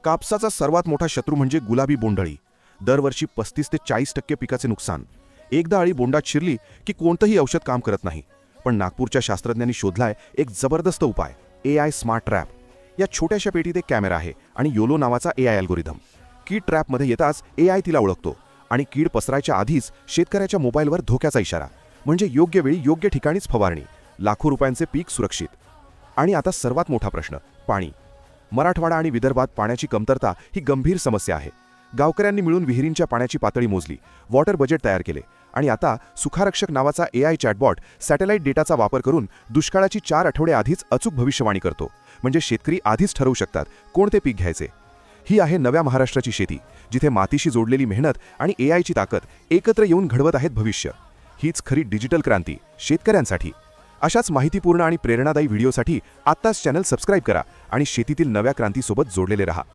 कापसाचा सर्वात मोठा शत्रू म्हणजे गुलाबी बोंडअळी. दरवर्षी 35 ते 40% पिकाचे नुकसान. एकदा अळी बोंडात शिरली की कोणतंही औषध काम करत नाही. पण नागपूरच्या शास्त्रज्ञांनी शोधलाय एक जबरदस्त उपाय, AI स्मार्ट ट्रॅप. या छोट्याशा पेटीत एक कॅमेरा आहे आणि योलो नावाचा AI अल्गोरिदम. कीड ट्रॅपमध्ये येताच AI तिला ओळखतो आणि कीड पसरायच्या आधीच शेतकऱ्याच्या मोबाईलवर धोक्याचा इशारा. म्हणजे योग्य वेळी योग्य ठिकाणीच फवारणी. लाखो रुपयांचे पीक सुरक्षित. आणि आता सर्वात मोठा प्रश्न, पाणी. मराठवाडा आणि विदर्भात पाण्याची कमतरता ही गंभीर समस्या आहे. गावकऱ्यांनी मिळून विहिरींच्या पाण्याची पातळी मोजली, वॉटर बजेट तयार केले आणि आता सुखारक्षक नावाचा AI चॅटबॉट सॅटेलाइट डेटाचा वापर करून दुष्काळाची 4 आठवडे आधीच अचूक भविष्यवाणी करतो. म्हणजे शेतकरी आधीच ठरवू शकतात कोणते पीक घ्यायचे. ही आहे नव्या महाराष्ट्राची शेती, जिथे मातीशी जोडलेली मेहनत आणि AIची ताकद एकत्र येऊन घडवत आहेत भविष्य. हीच खरी डिजिटल क्रांती शेतकऱ्यांसाठी. अशाच माहितीपूर्ण आणि प्रेरणादायी व्हिडिओसाठी आत्ताच चॅनल सबस्क्राईब करा आणि शेतीतील नव्या क्रांतीसोबत जोडलेले रहा.